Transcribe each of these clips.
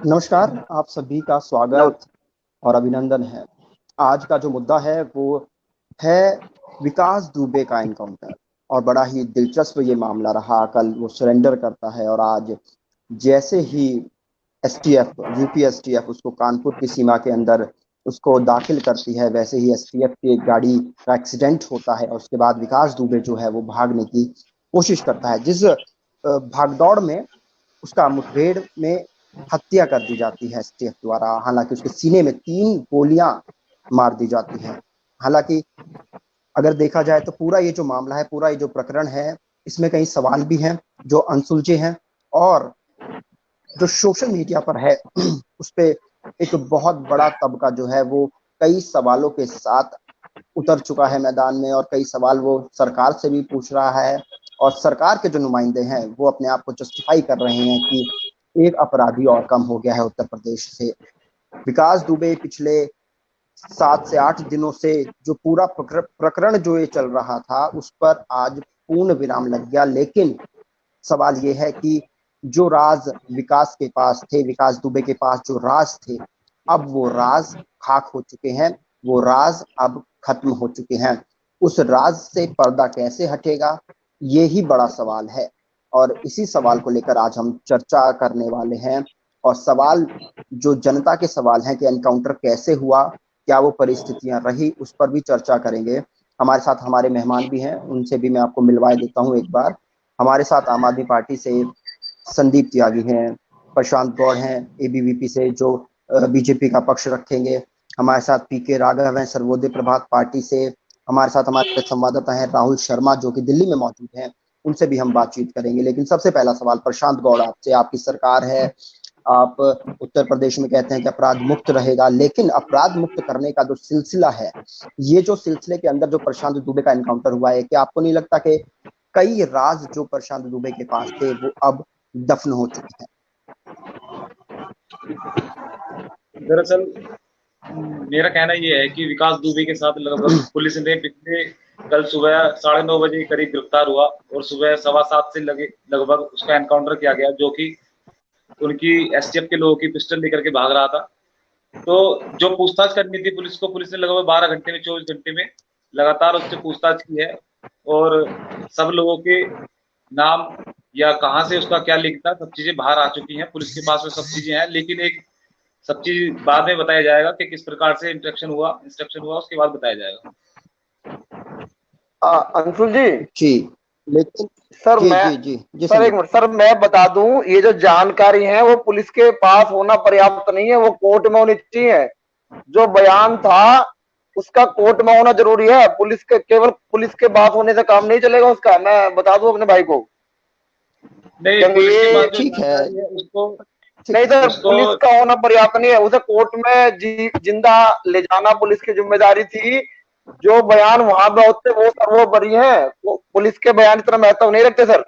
नमस्कार, आप सभी का नौ- स्वागत और अभिनंदन है। आज का जो मुद्दा है वो है विकास दुबे का एनकाउंटर। और बड़ा ही दिलचस्प ये मामला रहा। कल वो सरेंडर करता है और आज जैसे ही एसटीएफ, यूपी एसटीएफ उसको कानपुर की सीमा के अंदर उसको दाखिल करती है, वैसे ही एसटीएफ की एक गाड़ी का एक्सीडेंट होता है और उसके बाद विकास दुबे जो है वो भागने की कोशिश करता है। जिस भागदौड़ में उसका मुठभेड़ में हत्या कर दी जाती है एसटीएफ द्वारा। हालांकि उसके सीने में 3 गोलियां मार दी जाती हैं। हालांकि अगर देखा जाए तो पूरा ये जो मामला है, पूरा ये जो प्रकरण है, इसमें कई सवाल भी हैं जो अनसुलझे हैं। और जो सोशल मीडिया पर है उस पे एक बहुत बड़ा तबका जो है वो कई सवालों के साथ उतर चुका है मैदान में, और कई सवाल वो सरकार से भी पूछ रहा है। और सरकार के जो नुमाइंदे हैं वो अपने आप को जस्टिफाई कर रहे हैं कि एक अपराधी और कम हो गया है उत्तर प्रदेश से। विकास दुबे पिछले 7 से 8 दिनों से जो पूरा प्रकरण जो ये चल रहा था उस पर आज पूर्ण विराम लग गया। लेकिन सवाल ये है कि जो राज विकास के पास थे, विकास दुबे के पास जो राज थे, अब वो राज खाक हो चुके हैं। वो राज अब खत्म हो चुके हैं। उस राज से पर्दा कैसे हटेगा, ये ही बड़ा सवाल है। और इसी सवाल को लेकर आज हम चर्चा करने वाले हैं। और सवाल जो जनता के सवाल हैं कि एनकाउंटर कैसे हुआ, क्या वो परिस्थितियां रही, उस पर भी चर्चा करेंगे। हमारे साथ हमारे मेहमान भी हैं, उनसे भी मैं आपको मिलवा देता हूं एक बार। हमारे साथ आम आदमी पार्टी से संदीप त्यागी हैं, प्रशांत गौड़ हैं एबीवीपी से जो बीजेपी का पक्ष रखेंगे। हमारे साथ पीके राघव हैं सर्वोदय प्रभात पार्टी से। हमारे साथ हमारे संवाददाता हैं राहुल शर्मा जो कि दिल्ली में मौजूद हैं, उनसे भी हम बातचीत करेंगे। लेकिन सबसे पहला सवाल प्रशांत गौड़ आपसे। आपकी सरकार है, आप उत्तर प्रदेश में कहते हैं कि अपराध मुक्त रहेगा, लेकिन अपराध मुक्त करने का जो सिलसिला है, ये जो सिलसिले के अंदर जो प्रशांत दुबे का एनकाउंटर हुआ है, क्या आपको नहीं लगता कि कई राज जो प्रशांत दुबे के पास थे वो अब दफन हो चुके हैं? दरअसल मेरा कहना ये है कि विकास दुबे के साथ लगभग पुलिस ने पिछले कल सुबह 9:30 बजे के करीब गिरफ्तार हुआ और सुबह 7:15 से लगे लगभग उसका एनकाउंटर किया गया, जो कि उनकी एसटीएफ के लोगों की पिस्टल लेकर के भाग रहा था। तो जो पूछताछ करनी थी पुलिस को, पुलिस ने लगभग 12 घंटे में 24 घंटे में लगातार उससे पूछताछ की है। और सब लोगों के नाम या कहाँ से उसका क्या लिंक था, सब चीजें बाहर आ चुकी हैं। पुलिस के पास में सब चीजें हैं, लेकिन एक सब चीज बाद में बताया जाएगा कि किस प्रकार से इंस्ट्रक्शन हुआ उसके बाद बताया जाएगा। अंशुल जी। जी, लेकिन सर जी मैं जी जी जी सर एक संदीप। मिनट सर, मैं बता दूं, ये जो जानकारी है वो पुलिस के पास होना पर्याप्त नहीं है, वो कोर्ट में होनी चाहिए। जो बयान था उसका कोर्ट में होना जरूरी है। पुलिस के केवल पुलिस के पास होने से काम नहीं चलेगा उसका, मैं बता दूं अपने भाई को। नहीं, क्योंकि पुलिस के ये पास जो ठीक है, जानकारी है उसको नहीं ठीक है। सर, उसको पुलिस का होना पर्याप्त नहीं है, उसे कोर्ट में जिंदा ले जाना पुलिस की जिम्मेदारी थी। जो बयान वहां पे होते वो सर्वोपरि है, वो पुलिस के बयान इतना महत्व नहीं रखते सर।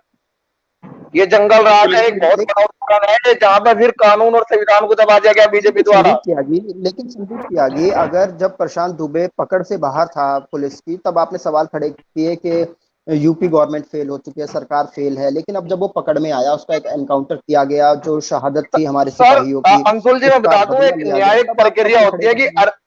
ये जंगल राज पुलिस है, एक बहुत लेकिन बड़ा उपकरण है जहां पर फिर कानून और संविधान को दबा दिया गया बीजेपी द्वारा। लेकिन संदीप त्यागी, अगर जब प्रशांत दुबे पकड़ से बाहर था पुलिस की, तब आपने सवाल खड़े किए कि यूपी गवर्नमेंट फेल हो चुकी है, सरकार फेल है। लेकिन अब जब वो पकड़ में आया, उसका एक एनकाउंटर किया गया, जो शहादत थी हमारे सर सिपाहियों की, अंशुल जी, मैं उसका बता दूं, बदला एक लिया गया, न्यायिक तब आप प्रक्रिया सवाल होती खड़े है कि करेंगे?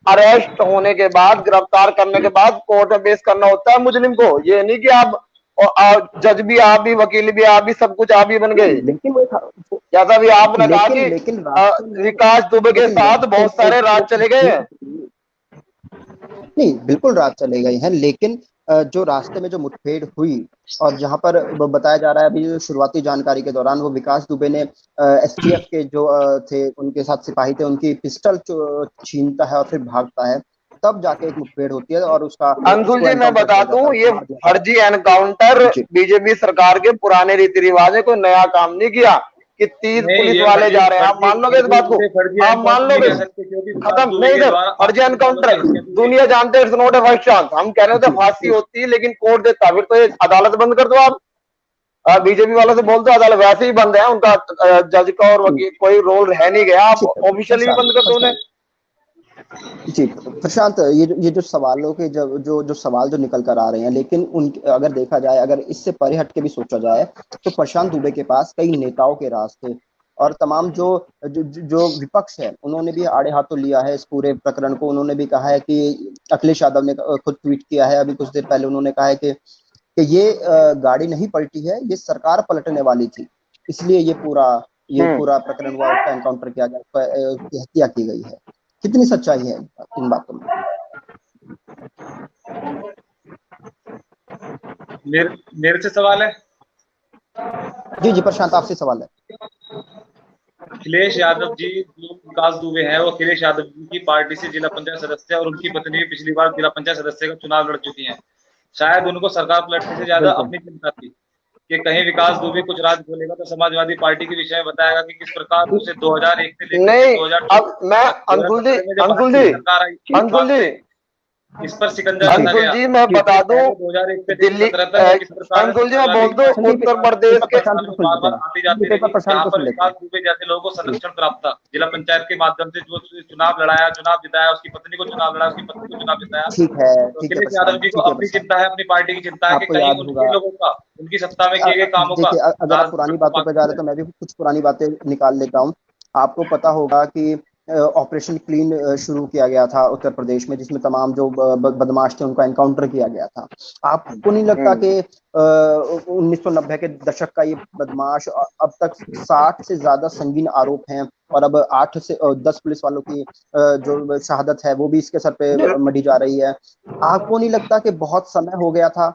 अरेस्ट होने के बाद, गिरफ्तार करने के बाद कोर्ट में पेश करना होता है मुजरिम को। ये नहीं कि आप जज भी आप भी, वकील भी आप भी, सब कुछ आप ही बन गए। नहीं, लेकिन जैसा भी आपने कहा लेकिन कि लेकिन रास्ते में विकास दुबे के लेकिन साथ रास्ते बहुत में सारे राज जो चले गए हैं। मुठभेड़, नहीं बिल्कुल रात चले गए हैं, लेकिन जो रास्ते में जो मुठभेड़ हुई और जहां पर बताया जा रहा है अभी शुरुआती जानकारी के दौरान, वो विकास दुबे ने एसटीएफ के जो थे, उनके साथ सिपाही थे, उनकी पिस्टल छीनता है और फिर भागता है। तब जाके एक मुठभेड़ होती है और अंशुल उसको जी, मैं एनकाउंटर बता किया जाता दूं, है, ये उसको मार दिया फर्जी जाता एनकाउंटर है। जी बीजेपी सरकार के पुराने रीति रिवाज है, कोई नया काम नहीं किया कि 30 नहीं, पुलिस ये वाले फर्जी जा रहे हैं। आप फर्जी मान लोगे इस फर्जी बात को? इसे फर्जी आप मान एनकाउंटर नहीं लोगे? कह सकते, क्योंकि विकास खत्म दुबे नहीं के सर, द्वारा फर्जी आपको भी मालूम एनकाउंटर है है। इसके पीछे। दुनिया जानते हैं it's not a first chance. हम कह रहे थे जी फांसी जी होती है, लेकिन कोर्ट देता, फिर तो ये अदालत बंद कर दो आप। बीजेपी वालों से बोल दो अदालत वैसे ही बंद है उनका, जज का और वकील कोई रोल रह नहीं गया, आप ठीक है। ऑफिशियली भी बंद कर दो उन्हें। जी प्रशांत, ये जो सवालों के जो सवाल जो निकल कर आ रहे हैं, लेकिन उन अगर देखा जाए, अगर इससे परे हट के भी सोचा जाए, तो प्रशांत दुबे के पास कई नेताओं के राज थे। और तमाम जो जो, जो विपक्ष है उन्होंने भी आड़े हाथों लिया है इस पूरे प्रकरण को। उन्होंने भी कहा है कि अखिलेश यादव ने खुद ट्वीट किया है अभी कुछ देर पहले, उन्होंने कहा है कि ये गाड़ी नहीं पलटी है, ये सरकार पलटने वाली थी, इसलिए ये पूरा प्रकरण हुआ, उसका एनकाउंटर किया गया, उसकी हत्या की गई है। कितनी सच्चाई है इन बातों में? मेरे से सवाल है। जी प्रशांत, आपसे सवाल है। अखिलेश यादव जी जो विकास दुबे हैं, वो अखिलेश यादव जी की पार्टी से जिला पंचायत सदस्य और उनकी पत्नी पिछली बार जिला पंचायत सदस्य का चुनाव लड़ चुकी हैं। शायद उनको सरकार पलटने से ज्यादा अपनी चिंता थी कि कहीं विकास दुबे कुछ राज खोलेगा तो समाजवादी पार्टी के विषय में बताएगा कि किस प्रकार उसे 2001 से लेकर नहीं, 2000 अब मैं अंकुल जी इस पर शिकंजा अंकुल जी मैं बता दूं, दिल्ली अंकुल जी मैं बोल दूं, उत्तर प्रदेश के आती जाती रही, यहाँ पर विकास दुबे जैसे लोगों को संरक्षण प्राप्त था। जिला पंचायत के माध्यम से जो चुनाव लड़ाया, चुनाव जिताया, उसकी पत्नी को चुनाव लड़ा, उसकी पत्नी को चुनाव जिताया। ठीक है अखिलेश यादव जी को अपनी चिंता है, अपनी पार्टी की चिंता है कि कहीं उनके लोगों का, उनकी सत्ता में किए गए कामों का। देखिए, अगर आप पुरानी बातों पे जा रहे हैं तो मैं भी कुछ पुरानी बातें निकाल लेता हूँ। आपको पता होगा कि ऑपरेशन क्लीन शुरू किया गया था उत्तर प्रदेश में, जिसमें तमाम जो बदमाश थे उनका एनकाउंटर किया गया था। आपको नहीं लगता कि 1990 के दशक का ये बदमाश अब तक 60 से ज्यादा संगीन आरोप हैं, और अब 8 से 10 पुलिस वालों की जो शहादत है वो भी इसके सर पे मढ़ी जा रही है। आपको नहीं लगता कि बहुत समय हो गया था?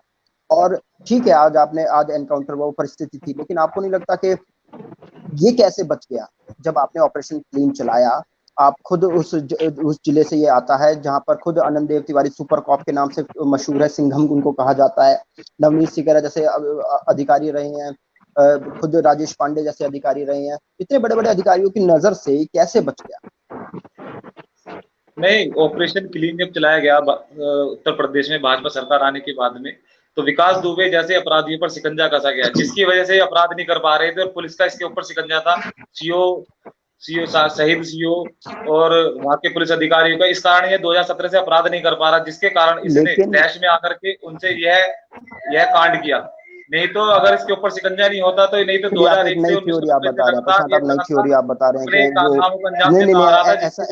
और ठीक है, आज एनकाउंटर वो परिस्थिति थी, लेकिन आपको नहीं लगता कि ये कैसे बच गया? जब आपने ऑपरेशन क्लीन चलाया, आप खुद उस जिले से ये आता है जहां पर खुद आनंद देव तिवारी सुपर कॉप के नाम से मशहूर है, सिंघम उनको कहा जाता है, नवनीत सिकरा जैसे अधिकारी रहे हैं, खुद राजेश पांडे जैसे अधिकारी रहे हैं, इतने बड़े बड़े अधिकारियों की नजर से कैसे बच गया? नहीं, ऑपरेशन क्लीन जब चलाया गया उत्तर प्रदेश में भाजपा सरकार आने के बाद में, तो विकास दुबे जैसे अपराधियों पर शिकंजा कसा गया, जिसकी वजह से अपराध नहीं कर पा रहे थे, और पुलिस का इसके ऊपर शिकंजा था, सीओ शहीद सीओ और वहां के पुलिस अधिकारियों का। इस कारण ये 2017 से अपराध नहीं कर पा रहा, जिसके कारण इसने देश में आकर के उनसे यह कांड किया। नहीं तो अगर इसके ऊपर शिकंजा नहीं होता तो नहीं तो 2001 से 1990 आप बता रहे हैं कि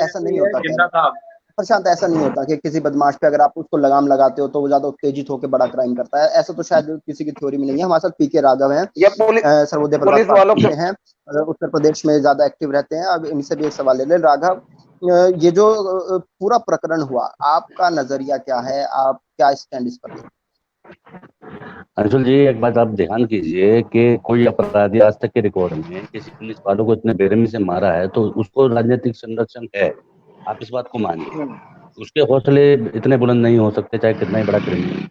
ऐसा नहीं होता प्रशांत, ऐसा नहीं होता कि किसी बदमाश पे अगर आप उसको लगाम लगाते हो तो वो ज्यादा उत्तेजित होकर बड़ा क्राइम करता है। ऐसा तो शायद किसी की थ्योरी में नहीं है। हमारे साथ पीके राघव हैं, सर्वोदय पार्टी हैं, उत्तर प्रदेश में ज्यादा एक्टिव रहते हैं। अब इनसे भी एक सवाल ले ले। राघव, ये जो पूरा प्रकरण हुआ, आपका नजरिया क्या है? आप क्या स्टैंड इस पर? अंशुल जी, एक बात आप ध्यान कीजिए कि कोई अपराधी आज तक के रिकॉर्ड में किसी पुलिस वालों को इतने बेरहमी से मारा है तो उसको राजनीतिक संरक्षण है, आप इस बात को मानिए। उसके हौसले इतने बुलंद नहीं हो सकते चाहे कितना ही बड़ा क्रिमिनल।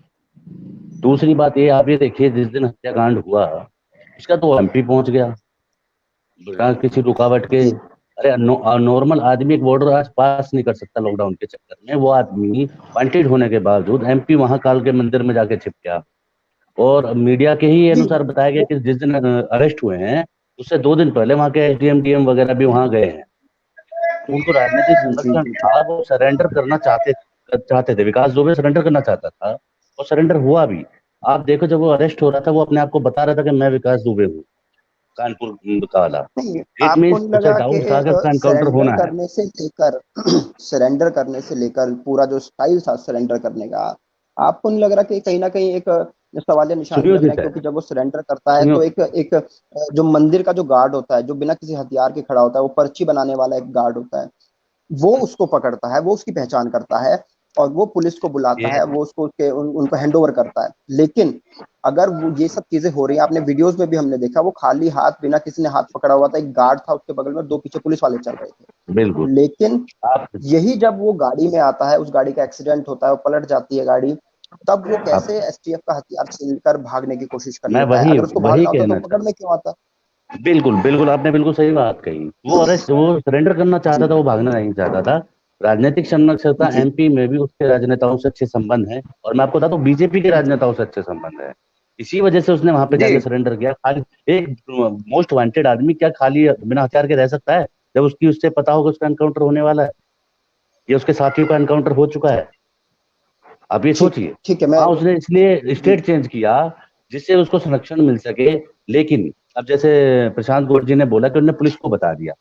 दूसरी बात ये, आप ये देखिए, जिस दिन हत्याकांड हुआ उसका तो एमपी पहुंच गया बिना किसी रुकावट के। अरे नॉर्मल आदमी एक बॉर्डर आज पास नहीं कर सकता लॉकडाउन के चक्कर में, वो आदमी वांटेड होने के बावजूद एमपी वहां काल के मंदिर में जाके छिप गया। और मीडिया के ही अनुसार बताया गया कि जिस दिन अरेस्ट हुए हैं उससे 2 दिन पहले वहां के एसडीएम डीएम वगैरह भी वहां गए हैं। तो उनको राजनीतिक संरक्षण था, वो सरेंडर करना चाहते थे। विकास दुबे सरेंडर करना चाहता था, वो सरेंडर हुआ भी। आप देखो, जब वो अरेस्ट हो रहा था वो अपने आप को बता रहा था कि मैं विकास दुबे हूँ, कानपुर का वाला। आपको नहीं लगा कि सरेंडर करने से लेकर पूरा जो स्टाइल था सरेंडर करने का, आपको नहीं लग रहा कि कहीं ना कहीं एक सवालिया निशान लग रहा है? क्योंकि जब वो सरेंडर करता है तो एक जो मंदिर का जो गार्ड होता है, जो बिना किसी हथियार के खड़ा होता है, वो पर्ची बनाने वाला एक गार्ड होता है, वो उसको पकड़ता है, वो उसकी पहचान करता है और वो पुलिस को बुलाता है, वो उसको उनको हैंड ओवर करता है। लेकिन अगर वो ये सब चीजें हो रही हैं, आपने वीडियोस में भी हमने देखा, वो खाली हाथ, बिना किसी ने हाथ पकड़ा हुआ था, एक गार्ड था उसके बगल में, 2 पीछे पुलिस वाले चल रहे थे। बिल्कुल। लेकिन यही जब वो गाड़ी में आता है, उस गाड़ी का एक्सीडेंट होता है, वो पलट जाती है गाड़ी, तब वो कैसे एसटीएफ का हथियार छीनकर भागने की कोशिश कर रहा है? अगर उसको भागना होता तो पकड़ने क्यों आता? बिल्कुल, आपने बिल्कुल सही बात कही। वो सरेंडर करना चाहता था, वो भागना नहीं चाहता था। राजनीतिक संरक्षणता एमपी में भी उसके राजनेताओं से अच्छे संबंध हैं, और मैं आपको बताता हूँ बीजेपी के राजनेताओं से अच्छे संबंध है। इसी वजह से उसने वहां पे जाके सरेंडर किया। खाली एक मोस्ट वांटेड आदमी क्या खाली बिना हथियार के रह सकता है जब उससे पता होगा उसका एनकाउंटर होने वाला है या उसके साथियों का एनकाउंटर हो चुका है? आप ये सोचिए। ठीक है, उसने इसलिए स्टेट चेंज किया जिससे उसको संरक्षण मिल सके। लेकिन अब जैसे प्रशांत गौड़ जी ने बोला कि उन्होंने पुलिस को बता दिया,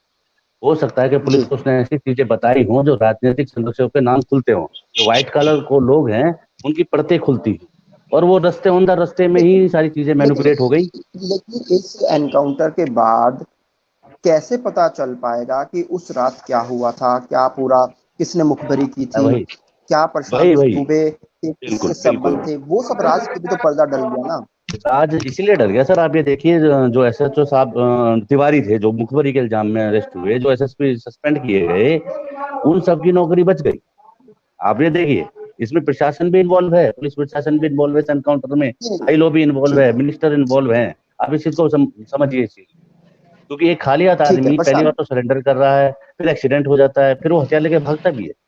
हो सकता है कि पुलिस जी को उसने ऐसी चीजें बताई हों जो राजनीतिक संरक्षकों के नाम खुलते हों, जो व्हाइट कलर को लोग हैं उनकी परतें खुलती हैं, और वो रस्ते अंदर रस्ते में लेकिन ही सारी चीजें लेकिन मैनिपुलेट हो गई। लेकिन इस एनकाउंटर के बाद कैसे पता चल पाएगा कि उस रात क्या हुआ था, क्या पूरा किसने मुखबरी की थी, वही क्या प्रशांत वही वही दुबे के बिल्कुल किससे बिल्कुल। संबंध थे, वो सब राज पे भी तो पर्दा डल गया ना। आज इसीलिए डर गया सर। आप ये देखिए, जो एसएचओ साहब तिवारी थे, जो मुखबरी के इल्जाम में अरेस्ट हुए, जो एसएसपी सस्पेंड किए गए, उन सबकी नौकरी बच गई। आप ये देखिए, इसमें प्रशासन भी इन्वॉल्व है, पुलिस प्रशासन भी इन्वॉल्व है इस एनकाउंटर में, आई लो भी इन्वॉल्व ठीक है, मिनिस्टर इन्वॉल्व है। आप इस चीज को समझिए इस चीज, क्योंकि एक खाली हाथ ठीक है आदमी पहली बार प्रशांत। तो सरेंडर कर रहा है, फिर एक्सीडेंट हो जाता है, फिर वो हथियार लेके भागता भी है।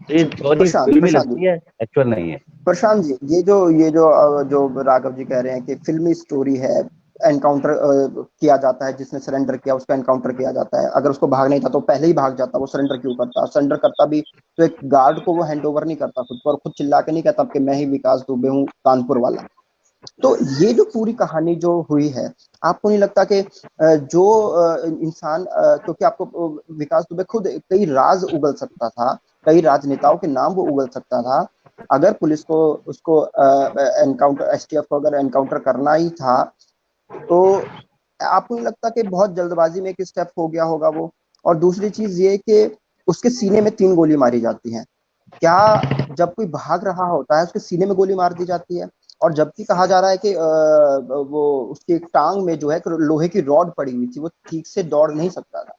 तो ये थ्योरी प्रशांत फिल्मी प्रशांत लगती है, एक्चुअल नहीं है। प्रशांत जी, ये जो राघव जी कह रहे हैं कि फिल्मी स्टोरी है, एनकाउंटर किया जाता है, जिसने सरेंडर किया उसका एनकाउंटर किया जाता है, अगर उसको भागना ही था तो पहले ही भाग जाता, वो सरेंडर क्यों करता, सरेंडर करता भी तो एक गार्ड को वो हैंड ओवर नहीं करता खुद को, और खुद चिल्ला के नहीं कहता कि मैं ही विकास दुबे हूँ कानपुर वाला। तो ये जो पूरी कहानी जो हुई है, आपको नहीं लगता कि जो इंसान, क्योंकि आपको विकास दुबे खुद कई राज उगल सकता था, कई राजनेताओं के नाम वो उगल सकता था, अगर पुलिस को उसको एनकाउंटर, एसटीएफ को अगर एनकाउंटर करना ही था, तो आपको नहीं लगता कि बहुत जल्दबाजी में एक स्टेप हो गया होगा वो। और दूसरी चीज ये कि उसके सीने में 3 गोली मारी जाती हैं, क्या जब कोई भाग रहा होता है उसके सीने में गोली मार दी जाती है, और जबकि कहा जा रहा है कि वो उसकी टांग में जो है लोहे की रॉड पड़ी हुई थी, वो ठीक से दौड़ नहीं सकता था।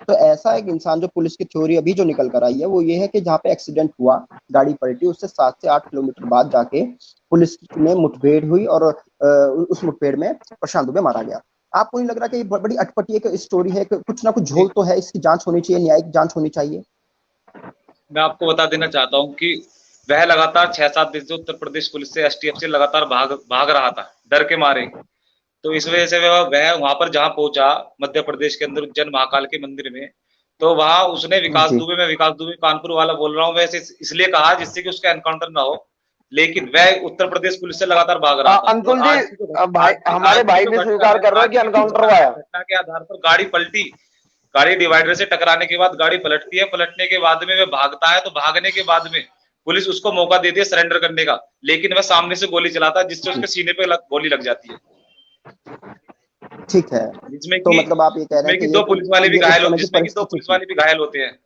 तो ऐसा एक इंसान, जो पुलिस की थ्योरी अभी जो निकल कर आई है वो ये है कि जहाँ पे एक्सीडेंट हुआ, गाड़ी पलटी, उससे 7 से 8 किलोमीटर बाद जाके पुलिस में मुठभेड़ हुई, और उस मुठभेड़ में प्रशांत दुबे मारा गया। आपको नहीं लग रहा कि ये बड़ी अटपटी एक स्टोरी है, कुछ ना कुछ झोल तो है, इसकी जांच होनी चाहिए, न्यायिक जांच होनी चाहिए। मैं आपको बता देना चाहता हूँ कि वह लगातार 6-7 दिन से उत्तर प्रदेश पुलिस से, एसटीएफ से लगातार भाग रहा था डर के मारे। तो इस वजह से वह वहां पर जहां पहुंचा, मध्य प्रदेश के अंदर उज्जैन महाकाल के मंदिर में, तो वहां उसने विकास जी दुबे, मैं विकास दुबे कानपुर वाला बोल रहा हूँ, वैसे इसलिए कहा जिससे कि उसका एनकाउंटर ना हो। लेकिन वह उत्तर प्रदेश पुलिस से लगातार भाग रहा था। और अंशुल जी, आज की जो भाई हमारे भाई भी घटना स्वीकार है, कर रहे हैं आज कि की जो एनकाउंटर घटना हुआ है, है। घटना के आधार पर गाड़ी पलटी, गाड़ी डिवाइडर से टकराने के बाद गाड़ी पलटती है, पलटने के बाद में वह भागता है, तो भागने के बाद में पुलिस उसको मौका देती है सरेंडर करने का, लेकिन वह सामने से गोली चलाता है, जिससे उसके सीने पे गोली लग जाती है, ठीक है। जिसमें तो कि मतलब आप ये कह रहे हैं जिसमें कि कि दो पुलिस वाले भी ये उस घायल हो, समय की जिसमें कि दो परिस्थिति पुलिस थी। वाले भी घायल होते हैं।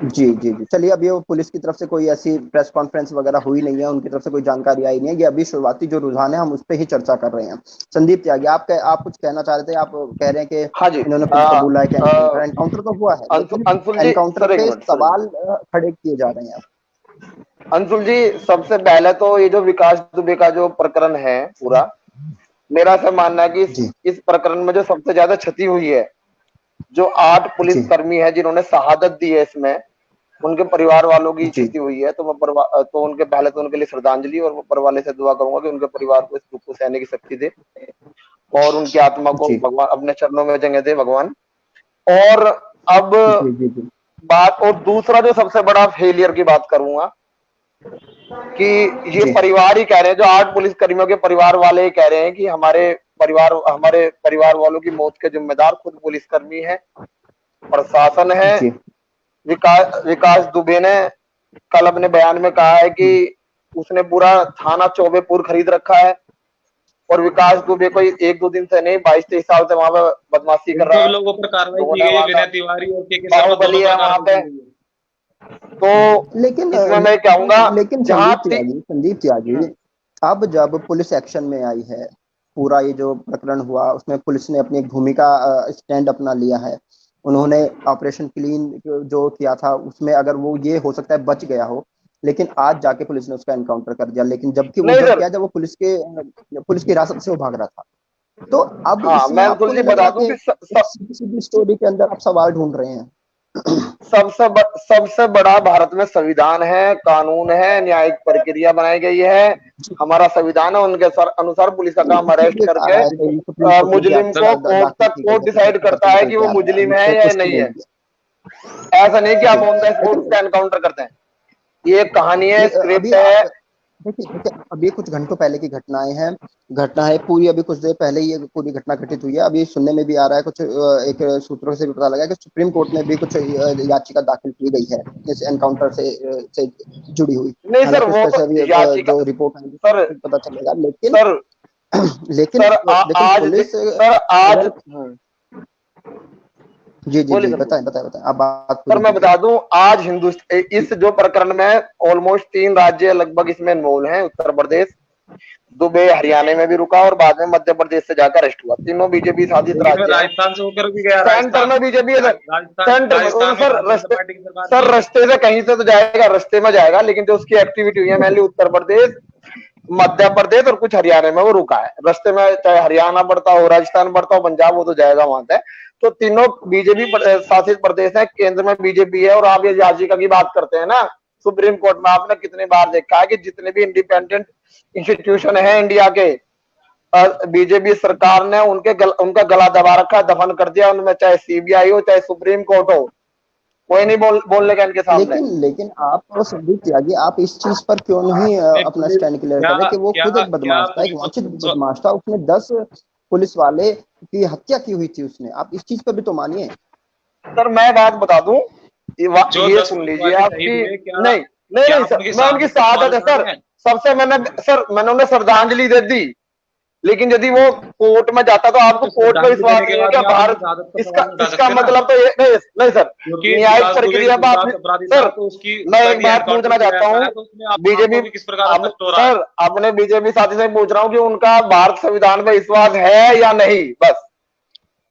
जी जी जी, चलिए, अभी वो पुलिस की तरफ से कोई ऐसी प्रेस कॉन्फ्रेंस वगैरह हुई नहीं है, उनकी तरफ से कोई जानकारी आई नहीं है, ये अभी शुरुआती जो रुझान है हम उस पर ही चर्चा कर रहे हैं। संदीप त्यागी, आप कुछ कहना चाह रहे थे, आप कह रहे हैं कि हाँ जी। इन्होंने खुद कबूला है कि एनकाउंटर तो हुआ है, लेकिन अंशुल जी, एनकाउंटर सर एक पे मिनट सर। सवाल खड़े किए जा रहे हैं। अंशुल जी, सबसे पहले तो ये जो विकास दुबे का जो प्रकरण है पूरा, मेरा ऐसा मानना है कि जी इस प्रकरण में जो सबसे ज्यादा क्षति हुई है, जो 8 पुलिस जी कर्मी है जिन्होंने शहादत दी है इसमें, उनके परिवार वालों की जी क्षति हुई है। तो मैं तो उनके पहले तो उनके लिए श्रद्धांजलि, और ऊपर वाले से दुआ करूंगा कि उनके परिवार को इस दुख को सहने की शक्ति दे, और उनकी आत्मा को जी भगवान अपने चरणों में जगह दे भगवान। और अब जी जी जी बात, और दूसरा जो सबसे बड़ा फेलियर की बात करूंगा, कि ये जी परिवार ही कह रहे हैं, जो 8 पुलिस कर्मियों के परिवार वाले ही कह रहे हैं कि हमारे परिवार वालों की मौत के जिम्मेदार खुद पुलिसकर्मी है, प्रशासन है। जी विकास दुबे ने कल अपने बयान में कहा है कि उसने पूरा थाना चौबेपुर खरीद रखा है, और विकास दुबे कोई 1-2 दिन से नहीं, 22-23 साल से वहां पे बदमाशी कर इन रहा सब है। लोगों पर कार्रवाई लोगों की ने गई है, वहां का विनय तिवारी और के शर्मा दोनों बाहुबली पर है वहां कार्रवाई पे। की गई है। तो इसमें मैं कहूंगा, लेकिन जहां संदीप त्यागी, अब जब पुलिस एक्शन में आई है, पूरा ये जो प्रकरण हुआ उसमें पुलिस ने अपनी एक भूमिका स्टैंड अपना लिया है, उन्होंने ऑपरेशन क्लीन जो किया था उसमें अगर वो ये हो सकता है बच गया हो, लेकिन आज जाके पुलिस ने उसका एनकाउंटर कर दिया, लेकिन जबकि वो नहीं जब सर। किया जब वो पुलिस की हिरासत से वो भाग रहा था। तो अब हाँ, इसमें मैं आपको अंकुल जी नहीं लग बता रहा दूं कि कि एक सीधी सीधी स्टोरी के अंदर आप सवाल ढूंढ रहे हैं। सबसे बड़ा भारत में संविधान है, कानून है, न्यायिक प्रक्रिया बनाई गई है, हमारा संविधान है, उनके अनुसार पुलिस का काम अरेस्ट इसीलिए कहा करके है कि सुप्रीम कोर्ट में भी मुजरिम को कोर्ट दाखिल तक की कोर्ट गई है, डिसाइड करता खबर है निकल कि के वो आ रहा है, मुजरिम अभी है तो या पुष्टि नहीं नहीं है। हुई ऐसा नहीं कि है। आप जी, ऑन द स्पॉट लेकिन उसका एनकाउंटर करते हैं। ये कहानी है, अभी स्क्रिप्ट आप है। देखिए अभी कुछ घंटों पहले की घटना है पूरी, अभी कुछ देर पहले ही ये पूरी घटना घटित हुई है। अभी सुनने में भी आ रहा है, कुछ एक सूत्रों से भी पता लगा कि सुप्रीम कोर्ट में भी कुछ याचिका दाखिल की गई है इस एनकाउंटर से जुड़ी हुई। नहीं सर, हालांकि उस वो पर से अभी याचिका जो रिपोर्ट आएगी सर फिर पता चलेगा, लेकिन सर लेकिन सर लेकिन आज पुलिस सर आज अगर जी जी बोलिए जी सर, बोलिए। बताएं आप बात सर पूरी मैं कीजिए। बता दूं, आज हिंदुस्तान इस जो प्रकरण में ऑलमोस्ट 3 राज्य लगभग इसमें इन्वॉल्व हैं। उत्तर प्रदेश, दुबई, हरियाणा में भी रुका और बाद में मध्य प्रदेश से जाकर अरेस्ट हुआ। तीनों बीजेपी शासित लेकिन फिर राज्य हैं। राजस्थान से होकर भी गया, सेंटर में बीजेपी है सर, राजस्थान सेंटर में राजस्थान में सर भारतीय जनता रास्ते, पार्टी की सरकार सर थी। रास्ते से कहीं से तो जाएगा, रास्ते में जाएगा, लेकिन जो उसकी एक्टिविटी हुई है मेनली उत्तर प्रदेश, मध्य प्रदेश और कुछ हरियाणा में वो रुका है। रास्ते में चाहे हरियाणा बढ़ता हो, राजस्थान बढ़ता हो, पंजाब, वो तो जाएगा वहां से। तो तीनों बीजेपी शासित प्रदेश है, केंद्र में बीजेपी है। और आप ये याचिका की बात करते हैं ना सुप्रीम कोर्ट में, आपने कितनी बार देखा है कि जितने भी इंडिपेंडेंट इंस्टीट्यूशन है इंडिया के, बीजेपी सरकार ने उनका गला दबा रखा, दफन कर दिया उनमें, चाहे सीबीआई हो चाहे सुप्रीम कोर्ट हो, कोई नहीं बोलने का इनके सामने। लेकिन आप तो संदीप त्यागी, आप इस चीज पर क्यों नहीं नहीं, अपना पुलिस स्टैंड क्लियर कर क्या रहे कि वो क्या खुद एक क्या बदमाश था, एक पुलिस वांछित बदमाश था, उसने 10 पुलिस वाले की हत्या की हुई थी उसने। आप इस चीज पर भी तो मानिए। सर मैं बात बता दूं, जो ये 10 सुन पुलिस लीजिए वाले शहीद आपकी, हुए, क्या नहीं नहीं क्या नहीं आप सर, उनकी मैं उनकी शहादत का सवाल शहादत है उठा सर, रहे हैं? सबसे मैंने उन्हें श्रद्धांजलि दे दी। लेकिन यदि वो कोर्ट में जाता तो आपको तो कोर्ट में श्रद्धांजलि विश्वास देने के नहीं है बाद क्या भी आप उनकी भारत? शहादत का इसका सवाल नहीं उठा इसका सकते ना, मतलब तो ये नहीं, नहीं सर, क्योंकि न्यायिक विकास दुबे प्रक्रिया में आप, कुख्यात अपराधी था, सर तो मैं उसका एक भी बात एनकाउंटर पूछना किया चाहता जाता हूँ, है, तो उसमें बीजेपी, आपको भी किस प्रकार का अब कष्ट हो रहा है? सर अपने बीजेपी साथी से पूछ रहा हूँ कि उनका भारत संविधान पर विश्वास है या नहीं, बस